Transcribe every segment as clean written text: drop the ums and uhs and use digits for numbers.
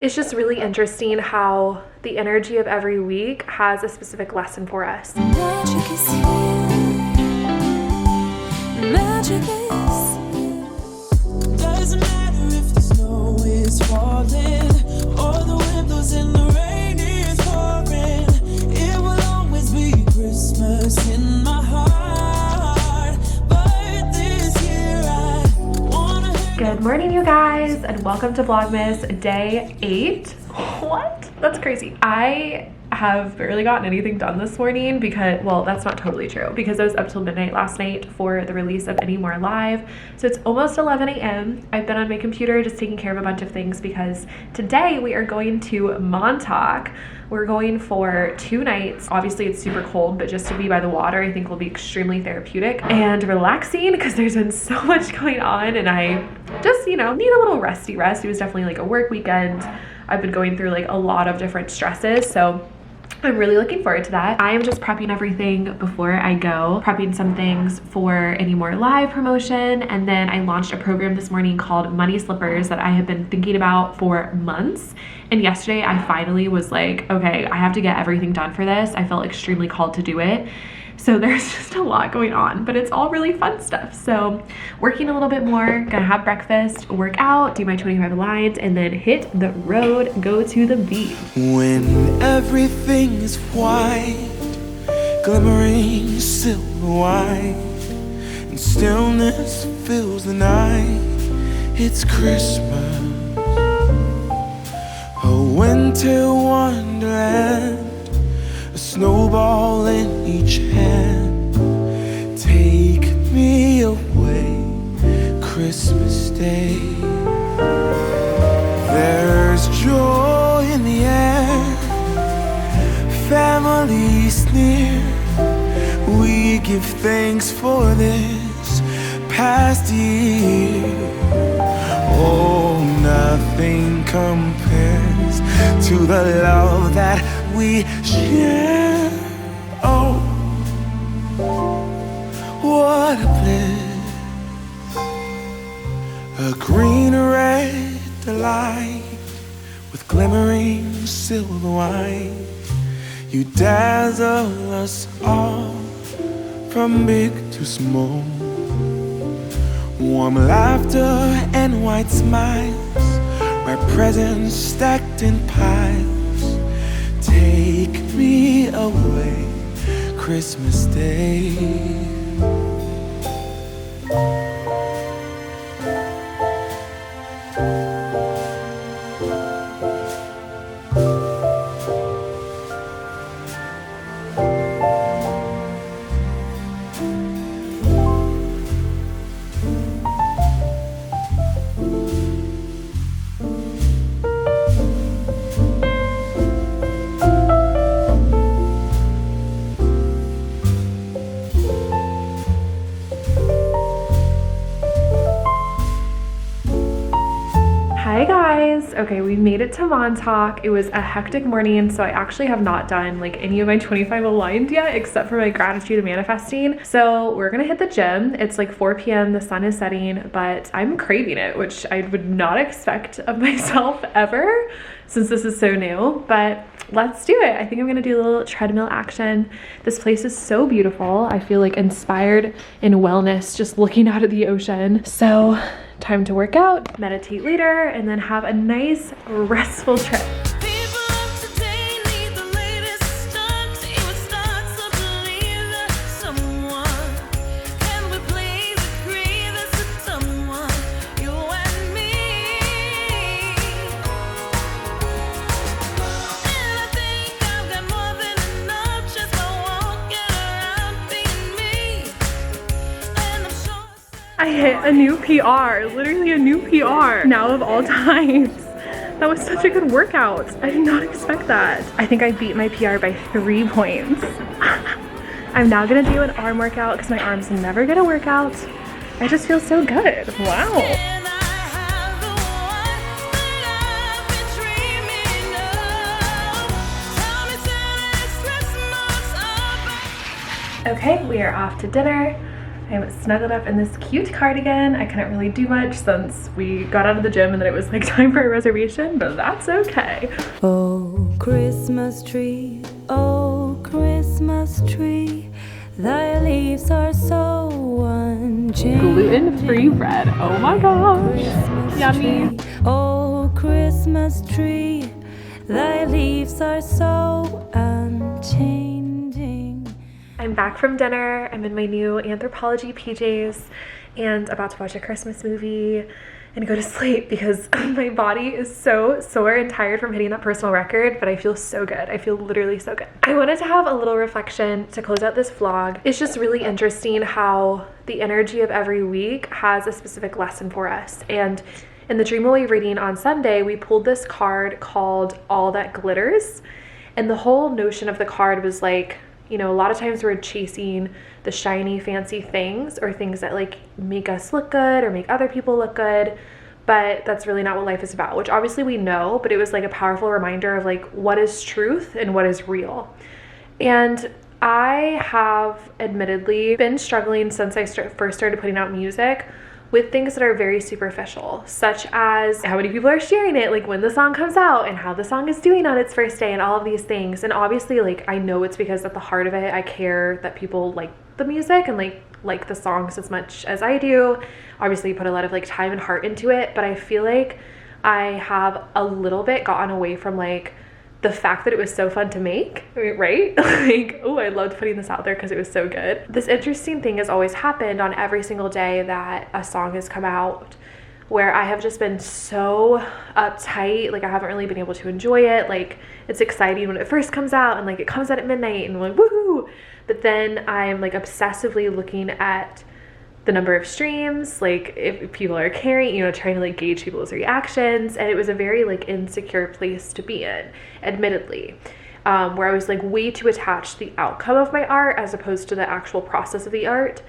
It's just really interesting how the energy of every week has a specific lesson for us. Magic is here. Magic is here. Doesn't matter if the snow is falling or the wind blows and the rain is pouring. It will always be Christmas in my heart. But this year I wanna. Good morning, you guys, and welcome to Vlogmas day 8. What? That's crazy. I have barely gotten anything done this morning because, well, that's not totally true, because I was up till midnight last night for the release of Any More Live. So it's almost 11 a.m. I've been on my computer just taking care of a bunch of things because today we are going to Montauk. We're going for 2 nights. Obviously it's super cold, but just to be by the water I think will be extremely therapeutic and relaxing because there's been so much going on and I just, you know, need a little resty rest. It was definitely like a work weekend. I've been going through like a lot of different stresses, so I'm really looking forward to that. I am just prepping everything before I go, prepping some things for Any More Live promotion, and then I launched a program this morning called Money Slippers that I have been thinking about for months. And yesterday I finally was like, okay, I have to get everything done for this. I felt extremely called to do it. So there's just a lot going on, but it's all really fun stuff. So working a little bit more, gonna have breakfast, work out, do my 25 lines, and then hit the road, go to the beach. When everything is white, glimmering silver white, and stillness fills the night, it's Christmas, a winter wonderland. A snowball in each hand, take me away, Christmas Day. There's joy in the air, families near. We give thanks for this past year. Oh, nothing compares to the love that we share. Oh, what a bliss. A green red delight with glimmering silver wine. You dazzle us all from big to small. Warm laughter and white smiles, my presents stacked in piles. Take me away, Christmas Day. Hi guys. Okay, we made it to Montauk. It was a hectic morning, so I actually have not done like any of my 25 aligned yet except for my gratitude and manifesting. So we're gonna hit the gym. It's like 4 p.m. the sun is setting, but I'm craving it, which I would not expect of myself ever since this is so new, but let's do it. I think I'm gonna do a little treadmill action. This place is so beautiful. I feel like inspired in wellness just looking out at the ocean. So time to work out, meditate later, and then have a nice restful trip. I hit a new PR, literally a new PR, now of all times. That was such a good workout. I did not expect that. I think I beat my PR by 3 points. I'm now gonna do an arm workout because my arm's never gonna work out. I just feel so good. Wow. Okay, we are off to dinner. I'm snuggled up in this cute cardigan. I couldn't really do much since we got out of the gym and then it was like time for a reservation, but that's okay. Oh, Christmas tree, thy leaves are so unchanged. Gluten-free bread. Oh my gosh. Yummy. Oh, Christmas tree, thy leaves are so unchanging. I'm back from dinner. I'm in my new Anthropology PJs and about to watch a Christmas movie and go to sleep because my body is so sore and tired from hitting that personal record, but I feel so good. I feel literally so good. I wanted to have a little reflection to close out this vlog. It's just really interesting how the energy of every week has a specific lesson for us. And in the Dream Away reading on Sunday, we pulled this card called All That Glitters. And the whole notion of the card was like, you know, a lot of times we're chasing the shiny, fancy things or things that like make us look good or make other people look good, but that's really not what life is about, which obviously we know, but it was like a powerful reminder of like what is truth and what is real. And I have admittedly been struggling since I first started putting out music with things that are very superficial, such as how many people are sharing it, like when the song comes out and how the song is doing on its first day and all of these things. And obviously like I know it's because at the heart of it, I care that people like the music and like the songs as much as I do. Obviously put a lot of like time and heart into it, but I feel like I have a little bit gotten away from like the fact that it was so fun to make, right? Like, oh, I loved putting this out there because it was so good. This interesting thing has always happened on every single day that a song has come out where I have just been so uptight. Like I haven't really been able to enjoy it. Like it's exciting when it first comes out and like it comes out at midnight and I'm like, woohoo. But then I'm like obsessively looking at the number of streams, like if people are caring, you know, trying to like gauge people's reactions. And it was a very like insecure place to be in, admittedly, where I was like way too attached to the outcome of my art as opposed to the actual process of the art.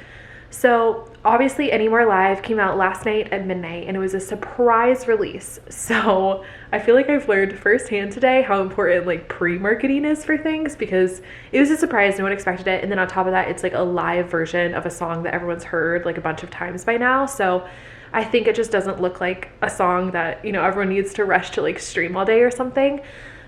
So obviously Any More Live came out last night at midnight and it was a surprise release. So I feel like I've learned firsthand today how important like pre-marketing is for things because it was a surprise, no one expected it. And then on top of that, it's like a live version of a song that everyone's heard like a bunch of times by now. So I think it just doesn't look like a song that, you know, everyone needs to rush to like stream all day or something.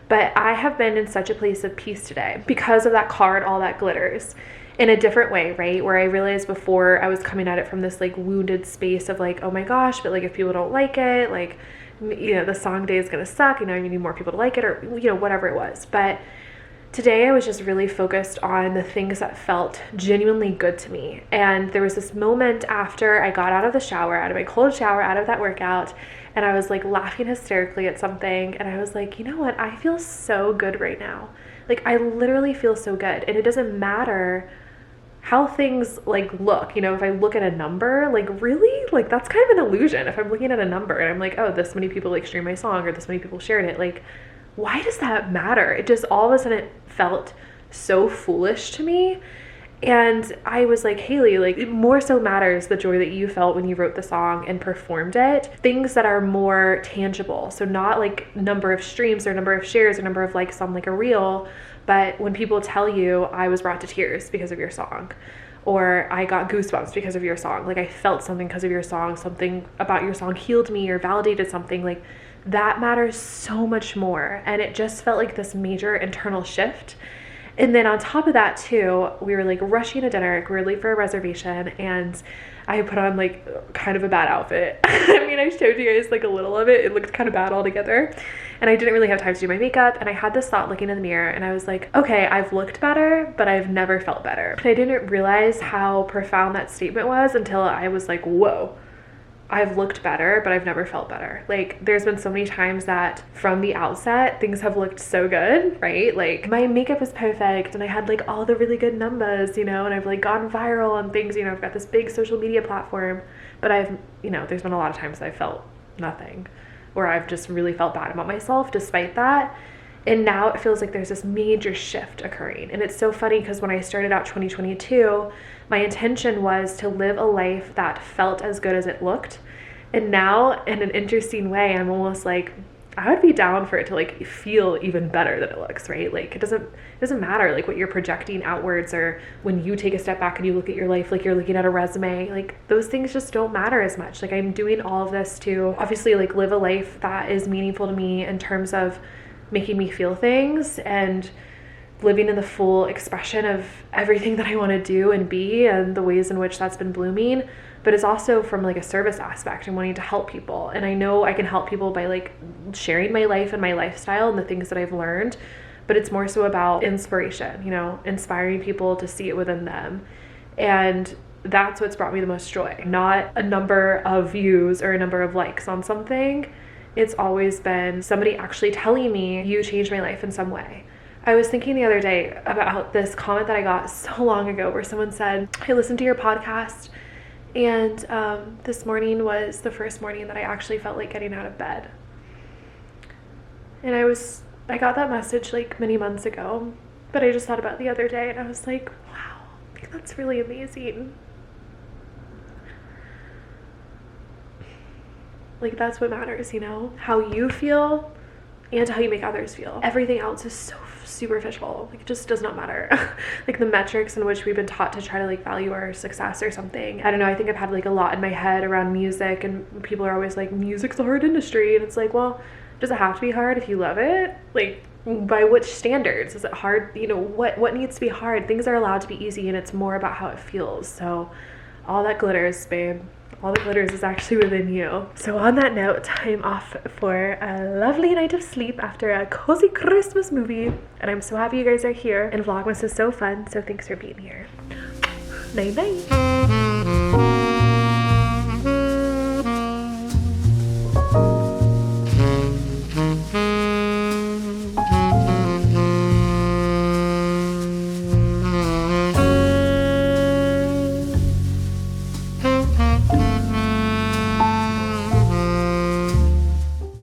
But I have been in such a place of peace today because of that card, All That Glitters. In a different way, right? Where I realized before I was coming at it from this like wounded space of like, oh my gosh, but like if people don't like it, like, you know, the song day is gonna suck, you know, you need more people to like it or, you know, whatever it was. But today I was just really focused on the things that felt genuinely good to me. And there was this moment after I got out of the shower, out of my cold shower, out of that workout, and I was like laughing hysterically at something. And I was like, you know what? I feel so good right now. Like I literally feel so good. And it doesn't matter how things like look, you know, if I look at a number, like really, like that's kind of an illusion. If I'm looking at a number and I'm like, oh, this many people like streamed my song or this many people shared it, like, why does that matter? It just all of a sudden it felt so foolish to me. And I was like, Haley, like it more so matters the joy that you felt when you wrote the song and performed it. Things that are more tangible. So not like number of streams or number of shares or number of likes on like a reel, but when people tell you I was brought to tears because of your song, or I got goosebumps because of your song, like I felt something because of your song, something about your song healed me or validated something, like that matters so much more. And it just felt like this major internal shift. And then on top of that too, we were like rushing to dinner, we were late for a reservation, and I put on like kind of a bad outfit. I mean, I showed you guys like a little of it. It looked kind of bad altogether. And I didn't really have time to do my makeup. And I had this thought looking in the mirror and I was like, okay, I've looked better, but I've never felt better. And I didn't realize how profound that statement was until I was like, whoa, I've looked better, but I've never felt better. Like there's been so many times that from the outset, things have looked so good, right? Like my makeup is perfect and I had like all the really good numbers, you know, and I've like gone viral on things, you know, I've got this big social media platform, but I've, you know, there's been a lot of times I felt nothing, or I've just really felt bad about myself despite that. And now it feels like there's this major shift occurring. And it's so funny because when I started out 2022, my intention was to live a life that felt as good as it looked. And now in an interesting way, I'm almost like I would be down for it to like feel even better than it looks, right? Like it doesn't matter like what you're projecting outwards, or when you take a step back and you look at your life like you're looking at a resume, like those things just don't matter as much. Like I'm doing all of this to obviously like live a life that is meaningful to me in terms of making me feel things and living in the full expression of everything that I want to do and be, and the ways in which that's been blooming. But it's also from like a service aspect and wanting to help people. And I know I can help people by like sharing my life and my lifestyle and the things that I've learned, but it's more so about inspiration, you know, inspiring people to see it within them. And that's what's brought me the most joy, not a number of views or a number of likes on something. It's always been somebody actually telling me, you changed my life in some way. I was thinking the other day about this comment that I got so long ago where someone said, I listened to your podcast, and this morning was the first morning that I actually felt like getting out of bed. And I got that message like many months ago, but I just thought about it the other day and I was like, wow, I think that's really amazing. Like that's what matters, you know, how you feel and how you make others feel. Everything else is so superficial. Like it just does not matter. Like the metrics in which we've been taught to try to like value our success or something. I don't know. I think I've had like a lot in my head around music, and people are always like, music's a hard industry. And it's like, well, does it have to be hard if you love it? Like by which standards? Is it hard? You know, what needs to be hard? Things are allowed to be easy, and it's more about how it feels. So all that glitters, babe. All the glitters is actually within you. So on that note, I'm off for a lovely night of sleep after a cozy Christmas movie. And I'm so happy you guys are here. And Vlogmas is so fun. So thanks for being here. Night night.